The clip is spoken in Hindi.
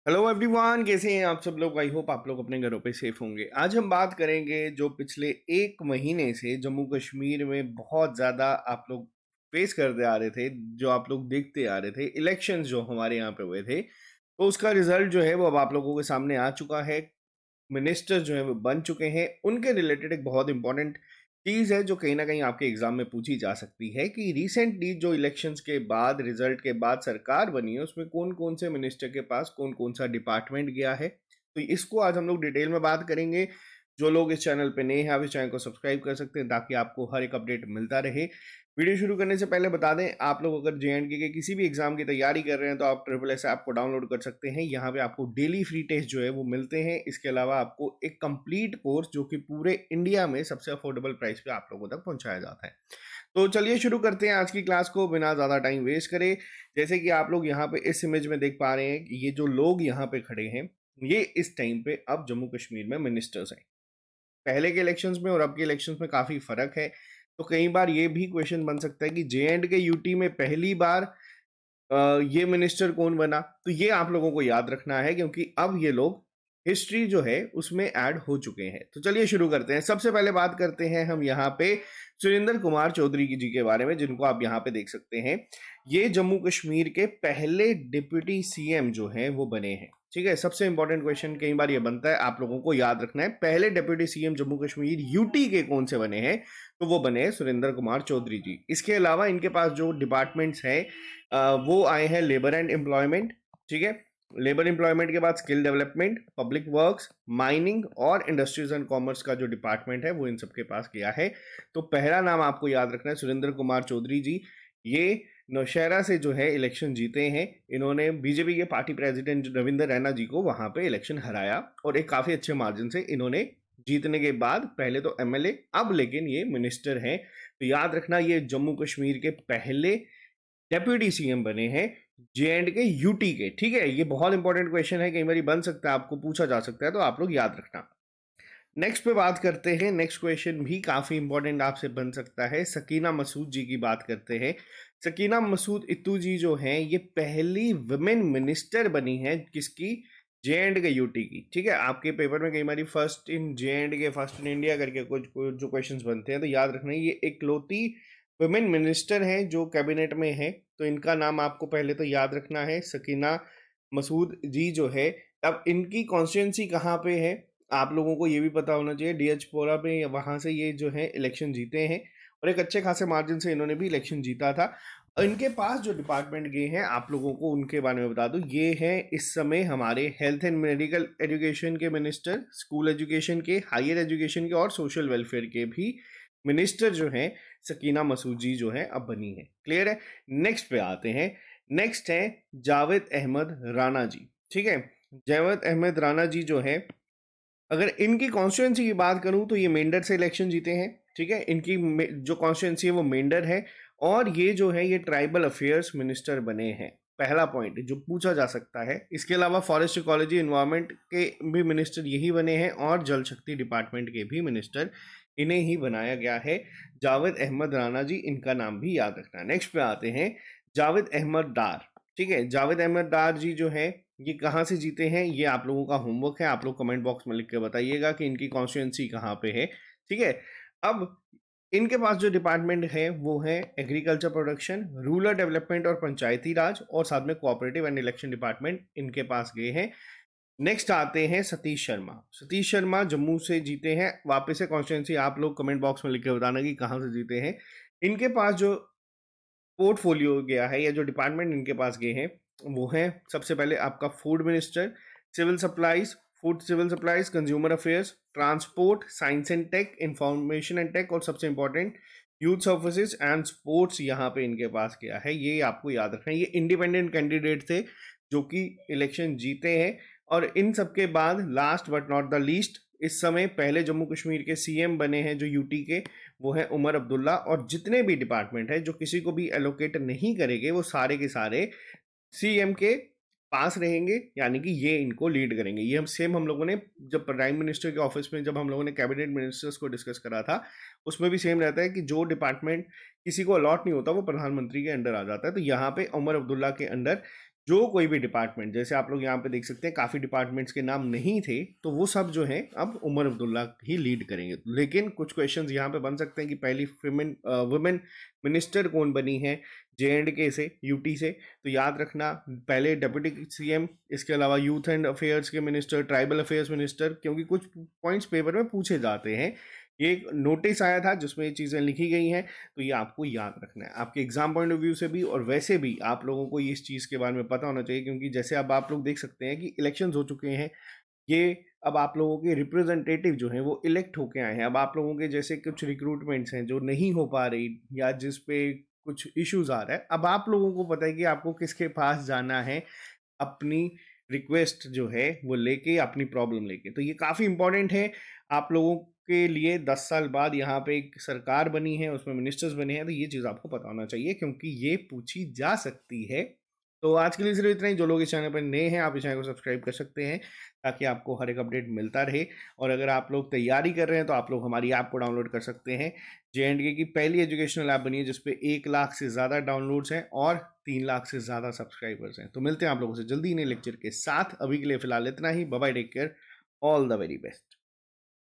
हेलो एवरीवन, कैसे हैं आप सब लोग। आई होप आप लोग अपने घरों पे सेफ होंगे। आज हम बात करेंगे जो पिछले एक महीने से जम्मू कश्मीर में बहुत ज़्यादा आप लोग फेस करते आ रहे थे, जो आप लोग देखते आ रहे थे, इलेक्शंस जो हमारे यहाँ पे हुए थे, तो उसका रिजल्ट जो है वो अब आप लोगों के सामने आ चुका है। मिनिस्टर जो है वो बन चुके हैं। उनके रिलेटेड एक बहुत इंपॉर्टेंट चीज़ है जो कहीं ना कहीं आपके एग्जाम में पूछी जा सकती है कि रिसेंटली जो इलेक्शंस के बाद, रिजल्ट के बाद सरकार बनी है, उसमें कौन कौन से मिनिस्टर के पास कौन कौन सा डिपार्टमेंट गया है। तो इसको आज हम लोग डिटेल में बात करेंगे। जो लोग इस चैनल पे नए हैं, आप इस चैनल को सब्सक्राइब कर सकते हैं ताकि आपको हर एक अपडेट मिलता रहे। वीडियो शुरू करने से पहले बता दें, आप लोग अगर JNK के किसी भी एग्जाम की तैयारी कर रहे हैं तो आप SSS ऐप को डाउनलोड कर सकते हैं। यहाँ पे आपको डेली फ्री टेस्ट जो है वो मिलते हैं। इसके अलावा आपको एक कंप्लीट कोर्स जो कि पूरे इंडिया में सबसे अफोर्डेबल प्राइस पे आप लोगों तक पहुंचाया जाता है। तो चलिए शुरू करते हैं आज की क्लास को बिना ज़्यादा टाइम वेस्ट करे। जैसे कि आप लोग यहाँ पे इस इमेज में देख पा रहे हैं कि ये जो लोग यहाँ पे खड़े हैं, ये इस टाइम पे अब जम्मू कश्मीर में मिनिस्टर्स हैं। पहले के इलेक्शंस में और अब के इलेक्शंस में काफ़ी फ़र्क है। तो कई बार ये भी क्वेश्चन बन सकता है कि JNK यूटी में पहली बार ये मिनिस्टर कौन बना। तो ये आप लोगों को याद रखना है क्योंकि अब ये लोग हिस्ट्री जो है उसमें ऐड हो चुके हैं। तो चलिए शुरू करते हैं। सबसे पहले बात करते हैं हम यहाँ पे सुरेंद्र कुमार चौधरी जी के बारे में, जिनको आप यहाँ पे देख सकते हैं। ये जम्मू कश्मीर के पहले डिप्टी CM जो हैं वो बने हैं। ठीक है, सबसे इंपॉर्टेंट क्वेश्चन कई बार ये बनता है, आप लोगों को याद रखना है पहले deputy CM Jammu Kashmir UT के कौन से बने हैं। तो वो बने हैं सुरेंद्र कुमार चौधरी जी। इसके अलावा इनके पास जो डिपार्टमेंट्स हैं वो आए हैं लेबर एंड एम्प्लॉयमेंट। ठीक है, लेबर एम्प्लॉयमेंट के बाद skill development, public works, mining और इंडस्ट्रीज एंड कॉमर्स का जो डिपार्टमेंट है वो इन सबके पास गया है। तो पहला नाम आपको याद रखना है सुरेंद्र कुमार चौधरी जी। ये नौशहरा से जो है इलेक्शन जीते हैं। इन्होंने बीजेपी के पार्टी प्रेसिडेंट रविंद्र रैना जी को वहां पे इलेक्शन हराया और एक काफी अच्छे मार्जिन से इन्होंने जीतने के बाद पहले तो MLA, अब लेकिन ये मिनिस्टर हैं। तो याद रखना, ये जम्मू कश्मीर के पहले डेप्यूटी CM बने हैं JNK यूटी के। ठीक है, ये बहुत इंपॉर्टेंट क्वेश्चन है, कई बार बन सकता है, आपको पूछा जा सकता है, तो आप लोग याद रखना। नेक्स्ट पे बात करते हैं। नेक्स्ट क्वेश्चन भी काफी इंपॉर्टेंट आपसे बन सकता है। सकीना मसूद जी की बात करते हैं। सकीना मसूद इत्तू जी जो हैं, ये पहली वुमेन मिनिस्टर बनी है किसकी, JNK यूटी की। ठीक है, आपके पेपर में कई बार first in JNK, first in India करके कुछ कुछ जो क्वेश्चंस बनते हैं, तो याद रखना ये इकलौती वुमेन मिनिस्टर हैं जो कैबिनेट में है। तो इनका नाम आपको पहले तो याद रखना है, सकीना मसूद जी जो है। अब इनकी कॉन्स्टिट्यूंसी कहाँ पे है, आप लोगों को ये भी पता होना चाहिए। DH पोरा पे, वहाँ से ये जो है इलेक्शन जीते हैं और एक अच्छे खासे मार्जिन से इन्होंने भी इलेक्शन जीता था। और इनके पास जो डिपार्टमेंट गए हैं, आप लोगों को उनके बारे में बता दूं, ये हैं इस समय हमारे हेल्थ एंड मेडिकल एजुकेशन के मिनिस्टर, स्कूल एजुकेशन के, हायर एजुकेशन के और सोशल वेलफेयर के भी मिनिस्टर जो हैं सकीना मसूद जी जो है अब बनी है। क्लियर है। नेक्स्ट पे आते हैं। नेक्स्ट है जावेद अहमद राणा जी। ठीक है, जावेद अहमद राणा जी जो है, अगर इनकी कॉन्स्टिट्यूंसी की बात करूं तो ये मेंढर से इलेक्शन जीते हैं। ठीक है, इनकी जो कॉन्स्टिट्यूंसी है वो मेंढर है और ये जो है ये ट्राइबल अफेयर्स मिनिस्टर बने हैं। पहला पॉइंट जो पूछा जा सकता है। इसके अलावा फॉरेस्ट इकोलॉजी एनवायरनमेंट के भी मिनिस्टर यही बने हैं और जल शक्ति डिपार्टमेंट के भी मिनिस्टर इन्हें ही बनाया गया है। जावेद अहमद राणा जी, इनका नाम भी याद रखना। नेक्स्ट पे आते हैं जावेद अहमद डार। ठीक है, जावेद अहमद डार जी जो है ये कहाँ से जीते हैं, ये आप लोगों का होमवर्क है। आप लोग कमेंट बॉक्स में लिख के बताइएगा कि इनकी कॉन्स्टिट्यूंसी कहाँ पे है। ठीक है, अब इनके पास जो डिपार्टमेंट है वो है एग्रीकल्चर प्रोडक्शन, रूरल डेवलपमेंट और पंचायती राज, और साथ में कोऑपरेटिव एंड इलेक्शन डिपार्टमेंट इनके पास गए हैं। नेक्स्ट आते हैं सतीश शर्मा। सतीश शर्मा जम्मू से जीते हैं। वापस से कॉन्स्टिट्यूंसी आप लोग कमेंट बॉक्स में लिख के बताना कि कहाँ से जीते हैं। इनके पास जो पोर्टफोलियो गया है या जो डिपार्टमेंट इनके पास गए हैं वो है, सबसे पहले आपका food minister, civil supplies, food civil supplies, consumer affairs, transport, science and tech, information and tech, और सबसे important youth services and sports यहाँ पे इनके पास गया है। ये आपको याद रखना है। ये इंडिपेंडेंट कैंडिडेट थे जो कि इलेक्शन जीते हैं। और इन सबके बाद last but not the least, इस समय पहले जम्मू कश्मीर के CM बने हैं जो यूटी के, वो है उमर अब्दुल्ला। और जितने भी डिपार्टमेंट है जो किसी को भी एलोकेट नहीं करेंगे वो सारे के सारे CM के पास रहेंगे, यानी कि ये इनको लीड करेंगे। ये हम लोगों ने जब प्राइम मिनिस्टर के ऑफिस में जब हम लोगों ने कैबिनेट मिनिस्टर्स को डिस्कस करा था, उसमें भी सेम रहता है कि जो डिपार्टमेंट किसी को अलॉट नहीं होता वो प्रधानमंत्री के अंडर आ जाता है। तो यहाँ पे उमर अब्दुल्ला के अंडर जो कोई भी डिपार्टमेंट, जैसे आप लोग यहाँ पे देख सकते हैं काफ़ी डिपार्टमेंट्स के नाम नहीं थे, तो वो सब जो है अब उमर अब्दुल्ला ही लीड करेंगे। लेकिन कुछ क्वेश्चंस यहाँ पे बन सकते हैं कि पहली वुमेन मिनिस्टर कौन बनी है J&K से, यूटी से। तो याद रखना, पहले डिप्टी सीएम, इसके अलावा यूथ एंड अफेयर्स के मिनिस्टर, ट्राइबल अफेयर्स मिनिस्टर, क्योंकि कुछ पॉइंट्स पेपर में पूछे जाते हैं। ये एक नोटिस आया था जिसमें ये चीज़ें लिखी गई हैं, तो ये आपको याद रखना है आपके एग्जाम पॉइंट ऑफ व्यू से भी, और वैसे भी आप लोगों को इस चीज़ के बारे में पता होना चाहिए, क्योंकि जैसे अब आप लोग देख सकते हैं कि इलेक्शंस हो चुके हैं। ये अब आप लोगों के रिप्रेजेंटेटिव जो हैं वो इलेक्ट होके आए हैं। अब आप लोगों के जैसे कुछ रिक्रूटमेंट्स हैं जो नहीं हो पा रही, या जिस पे कुछ इश्यूज आ रहा है, अब आप लोगों को पता है कि आपको किसके पास जाना है अपनी रिक्वेस्ट जो है वो लेके, अपनी प्रॉब्लम लेके। तो ये काफ़ी इंपॉर्टेंट है आप लोगों के लिए। 10 साल बाद यहाँ पे एक सरकार बनी है, उसमें मिनिस्टर्स बने हैं, तो ये चीज़ आपको पता होना चाहिए, क्योंकि ये पूछी जा सकती है। तो आज के लिए सिर्फ इतना ही। जो लोग इस चैनल पर नए हैं, आप इस चैनल को सब्सक्राइब कर सकते हैं ताकि आपको हर एक अपडेट मिलता रहे। और अगर आप लोग तैयारी कर रहे हैं तो आप लोग हमारी ऐप को डाउनलोड कर सकते हैं। J&K की पहली एजुकेशनल ऐप बनी है जिसपे 1 लाख से ज़्यादा डाउनलोड्स हैं और 3 लाख से ज़्यादा सब्सक्राइबर्स हैं। तो मिलते हैं आप लोगों से जल्दी नए लेक्चर के साथ। अभी के लिए फिलहाल इतना ही। Bye bye, take care, all the very best.